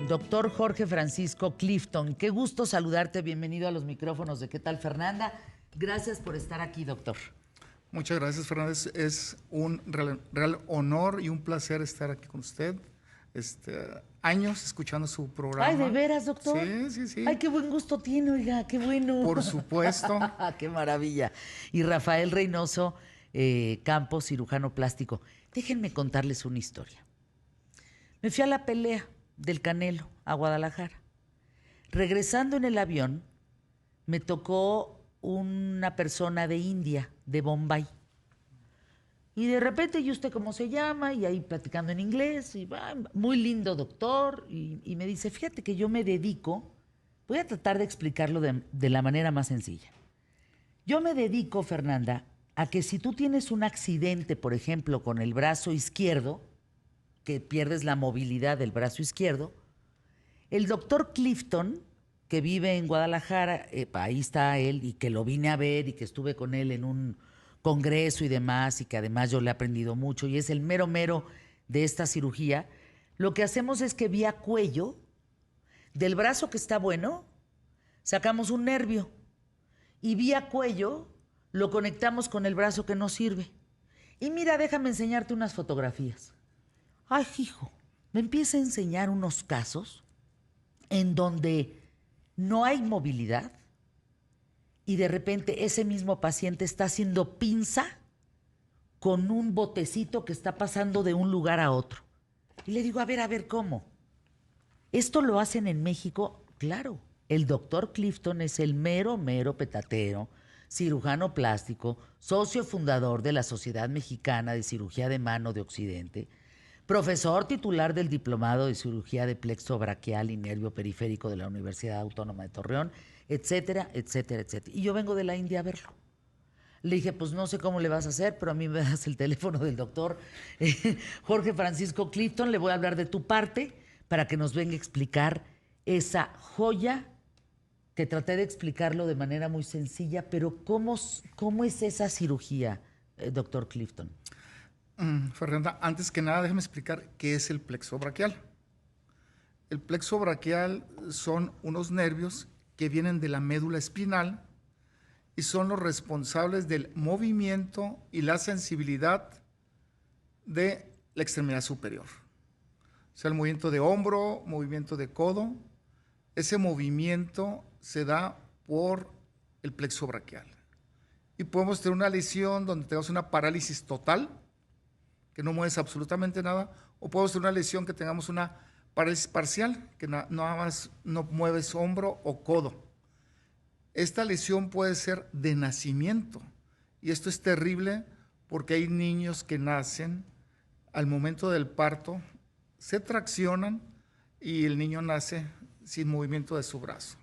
Doctor Jorge Francisco Clifton, qué gusto saludarte, bienvenido a los micrófonos de ¿Qué tal, Fernanda? Gracias por estar aquí, doctor. Muchas gracias, Fernanda. Es un real honor y un placer estar aquí con usted. Años escuchando su programa. Ay, ¿de veras, doctor? Sí. Ay, qué buen gusto tiene, oiga, qué bueno. Por supuesto. Qué maravilla. Y Rafael Reynoso Campos, cirujano plástico. Déjenme contarles una historia. Me fui a la pelea del Canelo a Guadalajara. Regresando en el avión, me tocó una persona de India, de Bombay. Y de repente, ¿y usted cómo se llama? Y ahí platicando en inglés, y muy lindo doctor, y me dice, fíjate que yo me dedico, voy a tratar de explicarlo de la manera más sencilla. Yo me dedico, Fernanda, a que si tú tienes un accidente, por ejemplo, con el brazo izquierdo, que pierdes la movilidad del brazo izquierdo, el doctor Clifton, que vive en Guadalajara, ahí está él, y que lo vine a ver, y que estuve con él en un congreso y demás, y que además yo le he aprendido mucho, y es el mero de esta cirugía. Lo que hacemos es que vía cuello, del brazo que está bueno, sacamos un nervio, y vía cuello lo conectamos con el brazo que no sirve. Y mira, déjame enseñarte unas fotografías. Ay, hijo, me empieza a enseñar unos casos en donde no hay movilidad y de repente ese mismo paciente está haciendo pinza con un botecito que está pasando de un lugar a otro. Y le digo, a ver, ¿cómo? ¿Esto lo hacen en México? Claro, el doctor Clifton es el mero petatero, cirujano plástico, socio fundador de la Sociedad Mexicana de Cirugía de Mano de Occidente, profesor titular del Diplomado de Cirugía de Plexo Braquial y Nervio Periférico de la Universidad Autónoma de Torreón, etcétera. Y yo vengo de la India a verlo. Le dije, pues no sé cómo le vas a hacer, pero a mí me das el teléfono del doctor Jorge Francisco Clifton. Le voy a hablar de tu parte para que nos venga a explicar esa joya que traté de explicarlo de manera muy sencilla, pero ¿cómo es esa cirugía, doctor Clifton? Fernanda, antes que nada, déjame explicar qué es el plexo braquial. El plexo braquial son unos nervios que vienen de la médula espinal y son los responsables del movimiento y la sensibilidad de la extremidad superior. O sea, el movimiento de hombro, movimiento de codo, ese movimiento se da por el plexo braquial. Y podemos tener una lesión donde tengamos una parálisis total, que no mueves absolutamente nada, o podemos tener una lesión que tengamos una parálisis parcial, que nada más no mueves hombro o codo. Esta lesión puede ser de nacimiento, y esto es terrible porque hay niños que nacen al momento del parto, se traccionan y el niño nace sin movimiento de su brazo.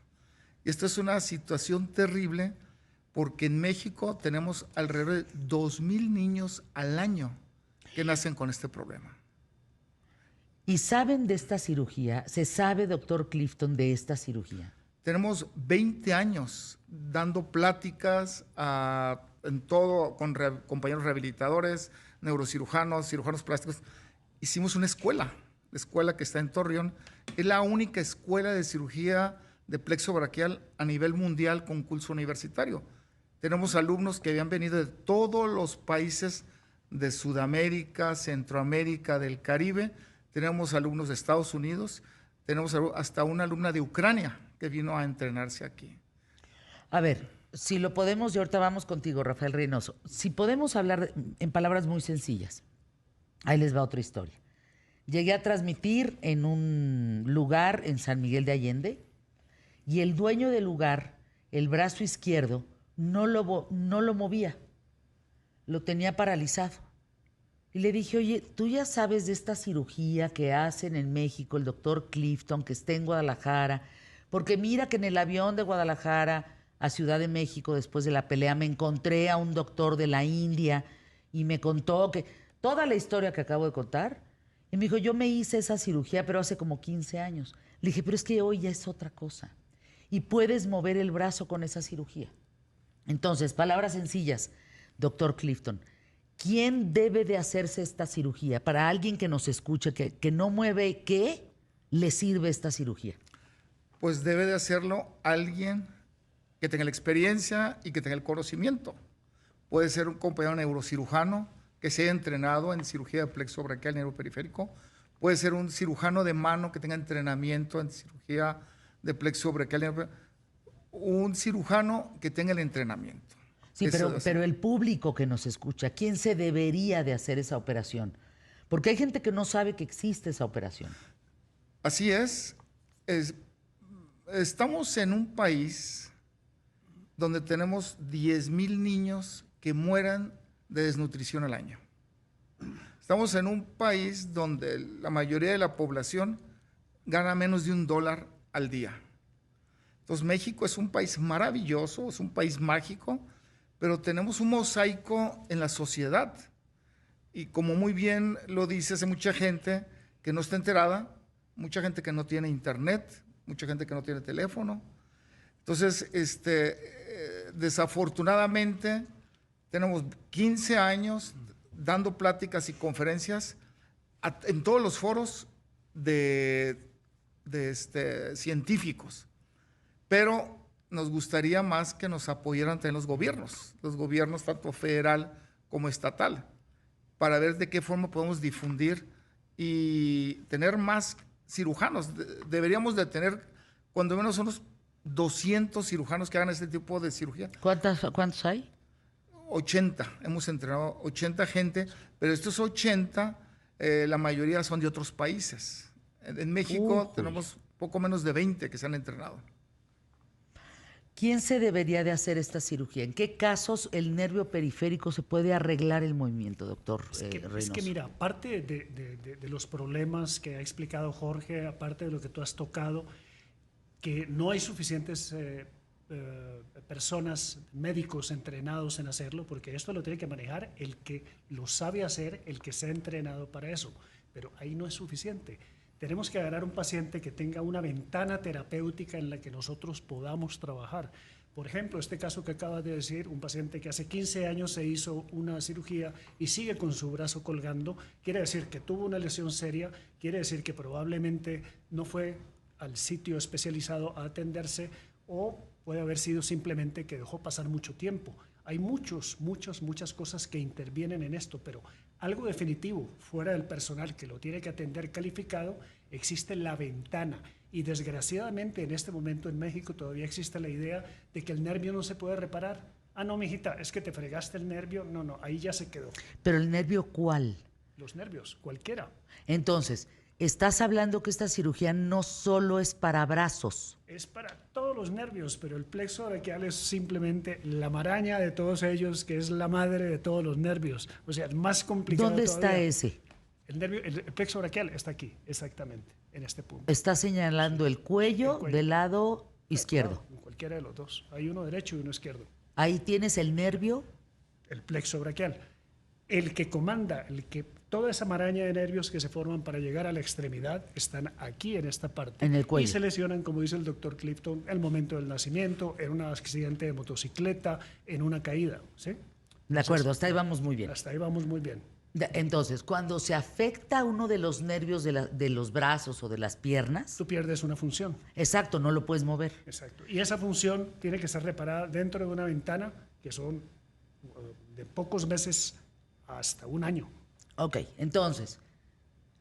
Y esto es una situación terrible porque en México tenemos alrededor de 2,000 niños al año que nacen con este problema. ¿Y saben de esta cirugía? ¿Se sabe, doctor Clifton, de esta cirugía? Tenemos 20 años dando pláticas en todo con compañeros rehabilitadores, neurocirujanos, cirujanos plásticos. Hicimos una escuela, la escuela que está en Torreón. Es la única escuela de cirugía de plexo braquial a nivel mundial con curso universitario. Tenemos alumnos que habían venido de todos los países de Sudamérica, Centroamérica, del Caribe. Tenemos alumnos de Estados Unidos, tenemos hasta una alumna de Ucrania que vino a entrenarse aquí. A ver, si lo podemos, y ahorita vamos contigo, Rafael Reynoso, si podemos hablar en palabras muy sencillas. Ahí les va otra historia. Llegué a transmitir en un lugar en San Miguel de Allende y el dueño del lugar, el brazo izquierdo, no lo movía. Lo tenía paralizado. Y le dije, oye, ¿tú ya sabes de esta cirugía que hacen en México el doctor Clifton, que está en Guadalajara? Porque mira que en el avión de Guadalajara a Ciudad de México, después de la pelea, me encontré a un doctor de la India y me contó que toda la historia que acabo de contar. Y me dijo, yo me hice esa cirugía, pero hace como 15 años. Le dije, pero es que hoy ya es otra cosa. Y puedes mover el brazo con esa cirugía. Entonces, palabras sencillas, doctor Clifton. ¿Quién debe de hacerse esta cirugía? Para alguien que nos escuche, que no mueve, ¿qué? le sirve esta cirugía? Pues debe de hacerlo alguien que tenga la experiencia y que tenga el conocimiento. Puede ser un compañero neurocirujano que se haya entrenado en cirugía de plexo braquial y nervio periférico. Puede ser un cirujano de mano que tenga entrenamiento en cirugía de plexo braquial y nervio periférico. Un cirujano que tenga el entrenamiento. Sí, pero el público que nos escucha, ¿quién se debería de hacer esa operación? Porque hay gente que no sabe que existe esa operación. Así es. Estamos en un país donde tenemos 10,000 niños que mueran de desnutrición al año. Estamos en un país donde la mayoría de la población gana menos de $1 al día. Entonces México es un país maravilloso, es un país mágico, pero tenemos un mosaico en la sociedad. Y como muy bien lo dices, hay mucha gente que no está enterada, mucha gente que no tiene internet, mucha gente que no tiene teléfono. Entonces, desafortunadamente, tenemos 15 años dando pláticas y conferencias en todos los foros de científicos. Pero nos gustaría más que nos apoyaran también los gobiernos tanto federal como estatal, para ver de qué forma podemos difundir y tener más cirujanos. Deberíamos de tener cuando menos unos 200 cirujanos que hagan este tipo de cirugía. ¿Cuántos hay? 80, hemos entrenado 80 gente, pero estos 80, la mayoría son de otros países. En México tenemos poco menos de 20 que se han entrenado. ¿Quién se debería de hacer esta cirugía? ¿En qué casos el nervio periférico se puede arreglar el movimiento, doctor Reynoso? Es que mira, aparte de los problemas que ha explicado Jorge, aparte de lo que tú has tocado, que no hay suficientes personas, médicos entrenados en hacerlo, porque esto lo tiene que manejar el que lo sabe hacer, el que se ha entrenado para eso, pero ahí no es suficiente. Tenemos que agarrar un paciente que tenga una ventana terapéutica en la que nosotros podamos trabajar. Por ejemplo, este caso que acabas de decir, un paciente que hace 15 años se hizo una cirugía y sigue con su brazo colgando, quiere decir que tuvo una lesión seria, quiere decir que probablemente no fue al sitio especializado a atenderse o puede haber sido simplemente que dejó pasar mucho tiempo. Hay muchas cosas que intervienen en esto, pero algo definitivo, fuera del personal que lo tiene que atender calificado, existe la ventana. Y desgraciadamente en este momento en México todavía existe la idea de que el nervio no se puede reparar. Ah, no, mijita, es que te fregaste el nervio. No, ahí ya se quedó. ¿Pero el nervio cuál? Los nervios, cualquiera. Entonces, estás hablando que esta cirugía no solo es para brazos. Es para todos los nervios, pero el plexo braquial es simplemente la maraña de todos ellos, que es la madre de todos los nervios. O sea, es más complicado. ¿Dónde todavía. está ese? El plexo braquial está aquí, exactamente, en este punto. Está señalando el cuello del lado izquierdo. Claro, en cualquiera de los dos. Hay uno derecho y uno izquierdo. Ahí tienes el nervio. El plexo braquial. El que comanda, toda esa maraña de nervios que se forman para llegar a la extremidad están aquí en esta parte. En el cuello. Y se lesionan, como dice el doctor Clifton, en el momento del nacimiento, en un accidente de motocicleta, en una caída. ¿Sí? De acuerdo, hasta ahí vamos muy bien. Hasta ahí vamos muy bien. Entonces, cuando se afecta uno de los nervios de los brazos o de las piernas, tú pierdes una función. Exacto, no lo puedes mover. Exacto. Y esa función tiene que ser reparada dentro de una ventana que son de pocos meses hasta un año. Ok, entonces,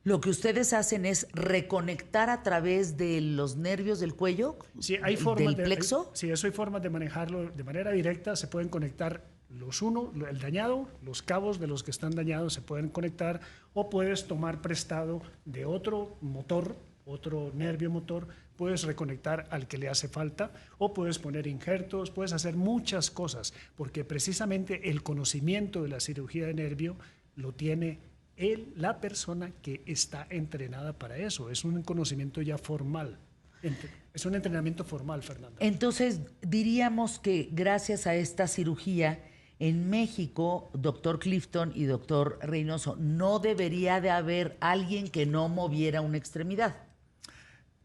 lo que ustedes hacen es reconectar a través de los nervios del cuello, sí, hay formas del plexo. Sí, eso hay formas de manejarlo de manera directa. Se pueden conectar el dañado, los cabos de los que están dañados se pueden conectar, o puedes tomar prestado de otro motor, otro nervio motor, puedes reconectar al que le hace falta, o puedes poner injertos, puedes hacer muchas cosas, porque precisamente el conocimiento de la cirugía de nervio lo tiene la persona que está entrenada para eso. Es un conocimiento ya formal. Es un entrenamiento formal, Fernanda. Entonces, diríamos que gracias a esta cirugía, en México, doctor Clifton y doctor Reynoso, no debería de haber alguien que no moviera una extremidad.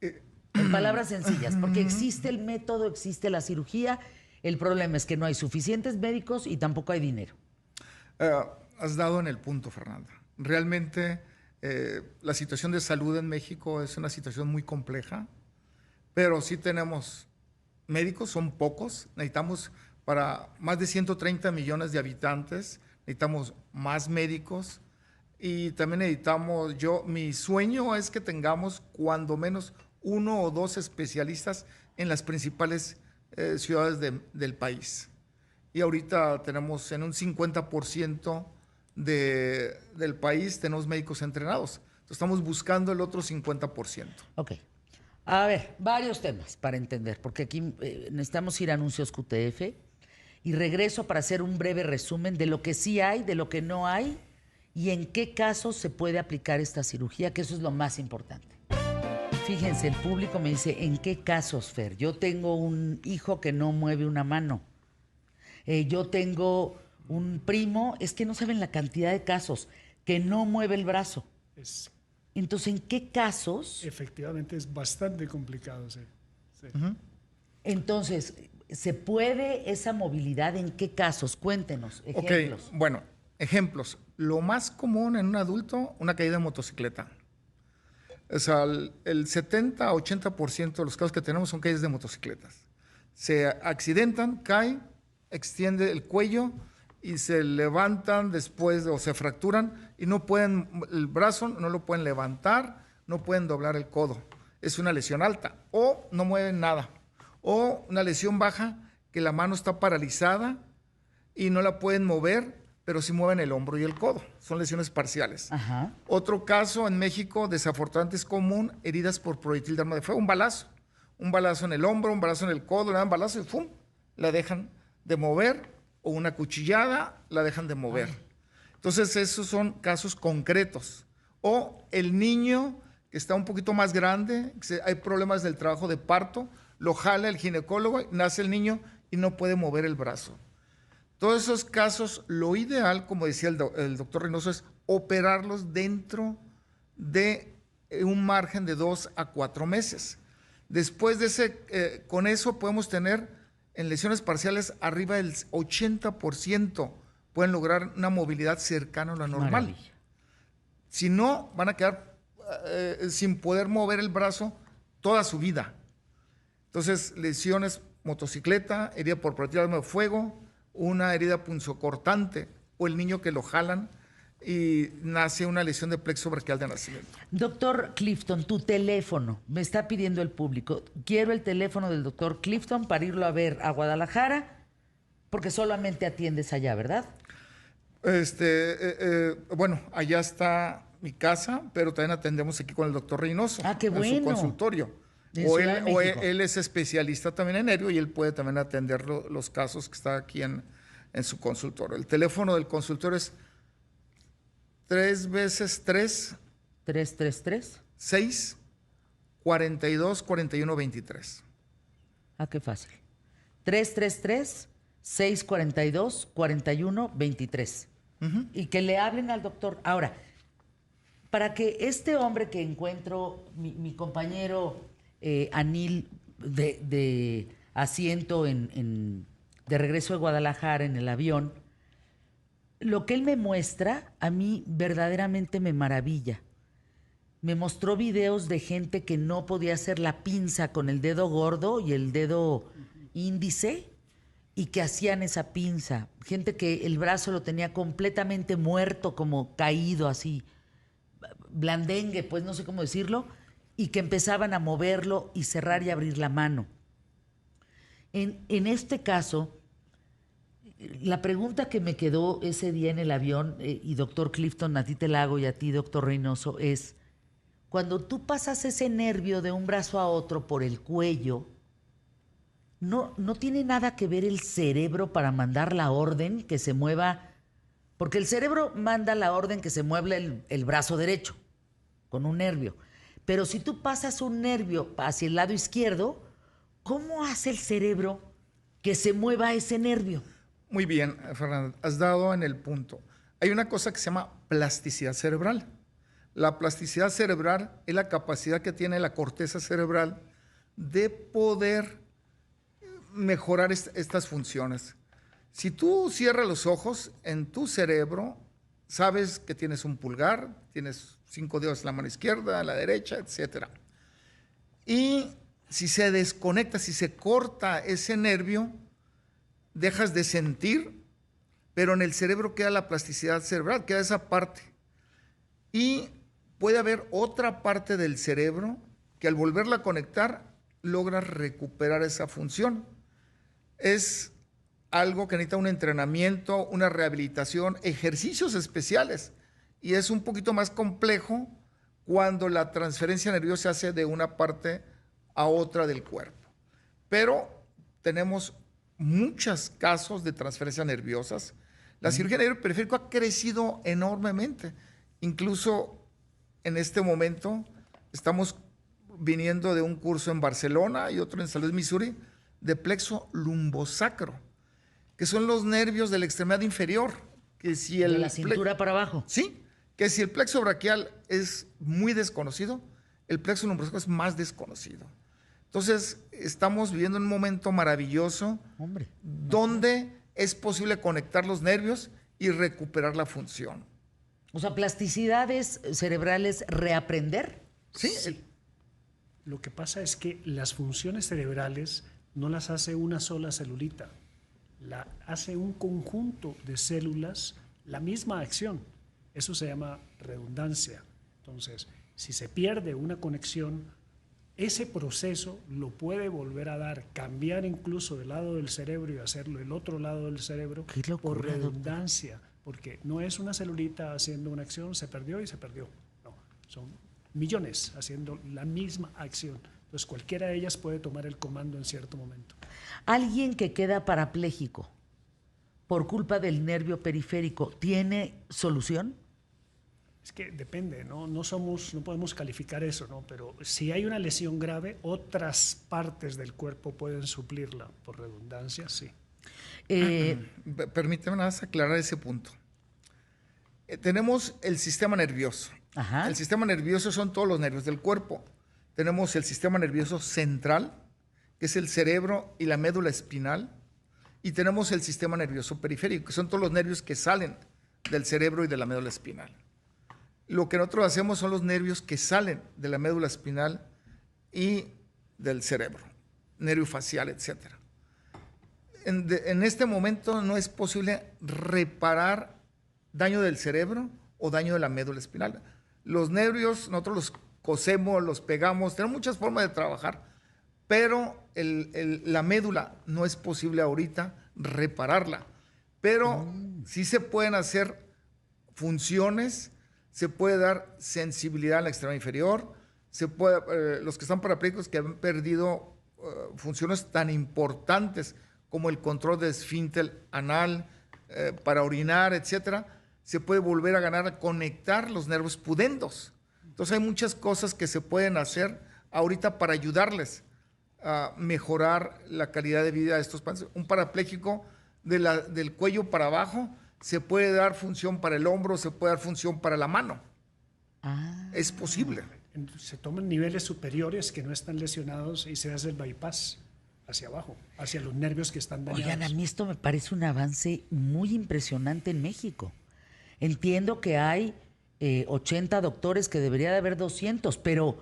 En palabras sencillas, porque existe el método, existe la cirugía, el problema es que no hay suficientes médicos y tampoco hay dinero. Has dado en el punto, Fernanda. Realmente La situación de salud en México es una situación muy compleja, pero sí tenemos médicos, son pocos, necesitamos para más de 130 millones de habitantes, necesitamos más médicos y también necesitamos, mi sueño es que tengamos cuando menos 1 o 2 especialistas en las principales ciudades del país. Y ahorita tenemos en un 50% del país tenemos médicos entrenados. Entonces estamos buscando el otro 50%. Ok. A ver, varios temas para entender, porque aquí necesitamos ir a anuncios QTF y regreso para hacer un breve resumen de lo que sí hay, de lo que no hay y en qué casos se puede aplicar esta cirugía, que eso es lo más importante. Fíjense, el público me dice, ¿en qué casos, Fer? Yo tengo un hijo que no mueve una mano. Yo tengo un primo, es que no saben la cantidad de casos, que no mueve el brazo. Entonces, ¿en qué casos? Efectivamente, es bastante complicado, sí. Uh-huh. Entonces, ¿se puede esa movilidad? ¿En qué casos? Cuéntenos, ejemplos. Ok, bueno, ejemplos. Lo más común en un adulto, una caída de motocicleta. O sea, el 70-80% de los casos que tenemos son caídas de motocicletas. Se accidentan, caen, extiende el cuello y se levantan después o se fracturan y no pueden, el brazo no lo pueden levantar, no pueden doblar el codo. Es una lesión alta o no mueven nada. O una lesión baja que la mano está paralizada y no la pueden mover, pero sí mueven el hombro y el codo. Son lesiones parciales. Ajá. Otro caso en México, desafortunadamente es común, heridas por proyectil de arma de fuego, un balazo. Un balazo en el hombro, un balazo en el codo, le dan balazo y ¡fum! La dejan de mover, o una cuchillada, la dejan de mover. Entonces, esos son casos concretos. O el niño que está un poquito más grande, hay problemas del trabajo de parto, lo jala el ginecólogo, nace el niño y no puede mover el brazo. Todos esos casos, lo ideal, como decía el doctor Reynoso, es operarlos dentro de un margen de 2 a 4 meses. Después de con eso podemos tener en lesiones parciales arriba del 80%, pueden lograr una movilidad cercana a la normal. Maravilla. Si no, van a quedar sin poder mover el brazo toda su vida. Entonces, lesiones motocicleta, herida por proyectil de arma de fuego, una herida punzocortante o el niño que lo jalan y nace una lesión de plexo braquial de nacimiento. Doctor Clifton, tu teléfono, me está pidiendo el público. Quiero el teléfono del doctor Clifton para irlo a ver a Guadalajara, porque solamente atiendes allá, ¿verdad? Bueno, allá está mi casa, pero también atendemos aquí con el doctor Reynoso. Ah, qué bueno. En su consultorio. O él es especialista también en nervio y él puede también atender los casos que está aquí en su consultorio. El teléfono del consultorio es 3 veces 3 333 6 42 41 23. Ah, qué fácil. 333 642 41 23. Uh-huh. Y que le hablen al doctor. Ahora, para que este hombre que encuentro, mi compañero Anil de asiento de regreso de Guadalajara en el avión, lo que él me muestra a mí verdaderamente me maravilla. Me mostró videos de gente que no podía hacer la pinza con el dedo gordo y el dedo índice y que hacían esa pinza. Gente que el brazo lo tenía completamente muerto, como caído así, blandengue, pues no sé cómo decirlo, y que empezaban a moverlo y cerrar y abrir la mano. En este caso, la pregunta que me quedó ese día en el avión, y doctor Clifton, a ti te la hago y a ti, doctor Reynoso, es cuando tú pasas ese nervio de un brazo a otro por el cuello, no tiene nada que ver el cerebro para mandar la orden que se mueva, porque el cerebro manda la orden que se mueva el brazo derecho con un nervio. Pero si tú pasas un nervio hacia el lado izquierdo, ¿cómo hace el cerebro que se mueva ese nervio? Muy bien, Fernanda, has dado en el punto. Hay una cosa que se llama plasticidad cerebral. La plasticidad cerebral es la capacidad que tiene la corteza cerebral de poder mejorar estas funciones. Si tú cierras los ojos, en tu cerebro sabes que tienes un pulgar, tienes 5 dedos en la mano izquierda, en la derecha, etc. Y si se desconecta, si se corta ese nervio, dejas de sentir, pero en el cerebro queda la plasticidad cerebral, queda esa parte. Y puede haber otra parte del cerebro que al volverla a conectar logra recuperar esa función. Es algo que necesita un entrenamiento, una rehabilitación, ejercicios especiales. Y es un poquito más complejo cuando la transferencia nerviosa se hace de una parte a otra del cuerpo. Pero tenemos muchos casos de transferencias nerviosas. La cirugía de nervio periférico ha crecido enormemente. Incluso en este momento estamos viniendo de un curso en Barcelona y otro en San Luis, Missouri, de plexo lumbosacro, que son los nervios de la extremidad inferior. Que si de la cintura para abajo. Sí, que si el plexo braquial es muy desconocido, el plexo lumbosacro es más desconocido. Entonces, estamos viviendo un momento maravilloso, Hombre, donde es posible conectar los nervios y recuperar la función. o sea, plasticidades cerebrales, reaprender. Sí. Lo que pasa es que las funciones cerebrales no las hace una sola celulita, la hace un conjunto de células, la misma acción. Eso se llama redundancia. Entonces, si se pierde una conexión, ese proceso lo puede volver a dar, cambiar incluso del lado del cerebro y hacerlo el otro lado del cerebro por redundancia, porque no es una celulita haciendo una acción, se perdió y se perdió. No, son millones haciendo la misma acción. Entonces cualquiera de ellas puede tomar el comando en cierto momento. Alguien que queda parapléjico por culpa del nervio periférico, ¿tiene solución? Es que depende, ¿no? No podemos calificar eso, ¿no? Pero si hay una lesión grave, otras partes del cuerpo pueden suplirla, por redundancia, sí. Permíteme nada más aclarar ese punto. Tenemos el sistema nervioso. Ajá. El sistema nervioso son todos los nervios del cuerpo. Tenemos el sistema nervioso central, que es el cerebro y la médula espinal, y tenemos el sistema nervioso periférico, que son todos los nervios que salen del cerebro y de la médula espinal. Lo que nosotros hacemos son los nervios que salen de la médula espinal y del cerebro, nervio facial, etc. En este momento no es posible reparar daño del cerebro o daño de la médula espinal. Los nervios nosotros los cosemos, los pegamos, tenemos muchas formas de trabajar, pero la médula no es posible ahorita repararla. Pero sí se pueden hacer funciones, se puede dar sensibilidad en la extremidad inferior, los que están parapléjicos que han perdido funciones tan importantes como el control de esfínter anal, para orinar, etcétera, se puede volver a ganar, a conectar los nervios pudendos. Entonces hay muchas cosas que se pueden hacer ahorita para ayudarles a mejorar la calidad de vida de estos pacientes. Un parapléjico del cuello para abajo se puede dar función para el hombro, se puede dar función para la mano. Es posible. Se toman niveles superiores que no están lesionados y se hace el bypass hacia abajo, hacia los nervios que están dañados. Oigan, a mí esto me parece un avance muy impresionante en México. Entiendo que hay 80 doctores, que debería de haber 200, pero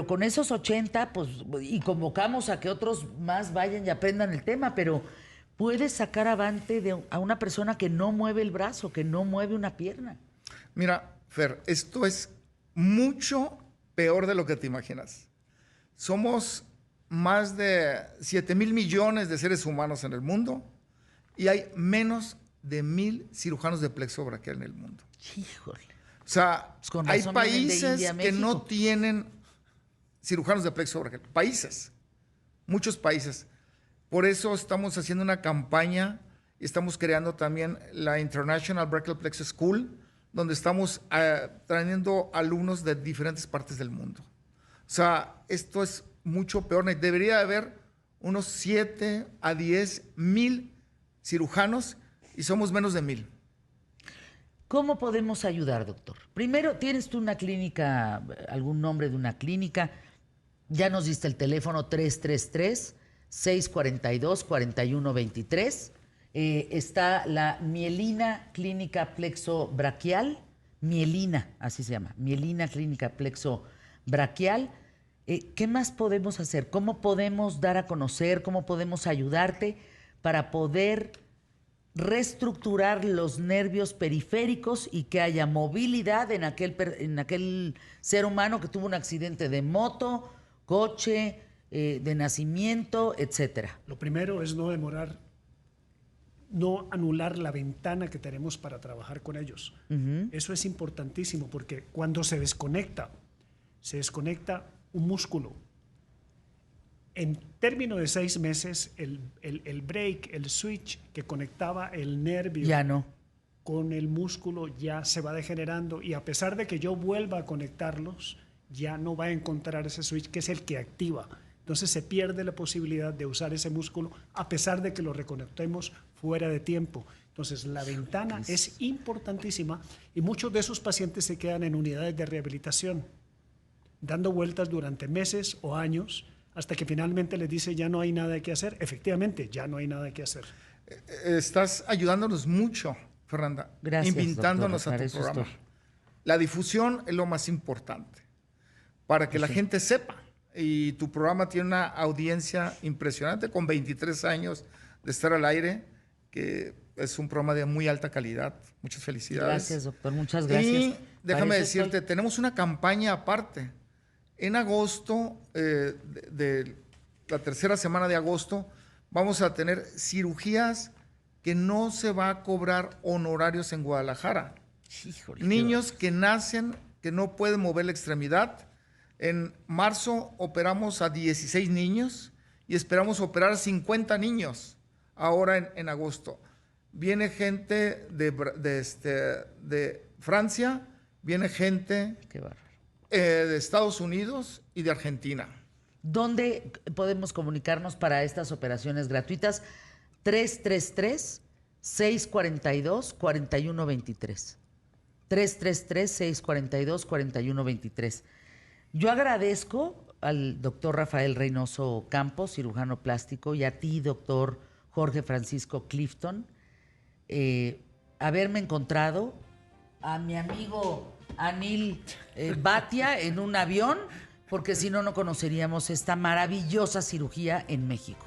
con esos 80, pues, y convocamos a que otros más vayan y aprendan el tema, pero puedes sacar avante a una persona que no mueve el brazo, que no mueve una pierna. Mira, Fer, esto es mucho peor de lo que te imaginas. Somos más de 7,000 millones de seres humanos en el mundo y hay menos de 1,000 cirujanos de plexo braquial en el mundo. Híjole. O sea, Pues hay países que no tienen cirujanos de plexo braquial. Países, muchos países. Por eso estamos haciendo una campaña y estamos creando también la International Brachial Plexus School, donde estamos trayendo alumnos de diferentes partes del mundo. O sea, esto es mucho peor. Debería haber unos 7 a 10 mil cirujanos y somos menos de 1,000. ¿Cómo podemos ayudar, doctor? Primero, ¿tienes tú una clínica, algún nombre de una clínica? Ya nos diste el teléfono 333-642-4123. Está la Mielina Clínica Plexo Braquial, mielina, así se llama, mielina clínica plexo braquial. ¿Qué más podemos hacer? ¿Cómo podemos dar a conocer? ¿Cómo podemos ayudarte para poder reestructurar los nervios periféricos y que haya movilidad en aquel ser humano que tuvo un accidente de moto, coche, de nacimiento, etcétera? Lo primero es no anular la ventana que tenemos para trabajar con ellos. Eso es importantísimo porque cuando se desconecta un músculo. En términos de 6 meses, el break, el switch que conectaba el nervio ya no. con el músculo ya se va degenerando y a pesar de que yo vuelva a conectarlos, ya no va a encontrar ese switch que es el que activa. Entonces se pierde la posibilidad de usar ese músculo a pesar de que lo reconectemos fuera de tiempo. Entonces la ventana es importantísima y muchos de esos pacientes se quedan en unidades de rehabilitación, dando vueltas durante meses o años hasta que finalmente les dice ya no hay nada que hacer. Efectivamente, ya no hay nada que hacer. Estás ayudándonos mucho, Fernanda, Gracias, invitándonos doctor, a tu eso programa. estoy. La difusión es lo más importante para que la gente sepa. Y tu programa tiene una audiencia impresionante con 23 años de estar al aire, que es un programa de muy alta calidad. Muchas felicidades. Gracias, doctor. Muchas gracias. Y déjame Para eso decirte, tenemos una campaña aparte. En agosto, de la tercera semana de agosto, vamos a tener cirugías que no se va a cobrar honorarios en Guadalajara. Híjole, Niños que nacen, que no pueden mover la extremidad. En marzo operamos a 16 niños y esperamos operar a 50 niños ahora en agosto. Viene gente de Francia, viene gente qué bárbaro. de Estados Unidos y de Argentina. ¿Dónde podemos comunicarnos para estas operaciones gratuitas? 333-642-4123. 333-642-4123. Yo agradezco al doctor Rafael Reynoso Campos, cirujano plástico, y a ti, doctor Jorge Francisco Clifton, haberme encontrado, a mi amigo Anil Bhatia en un avión, porque si no, no conoceríamos esta maravillosa cirugía en México.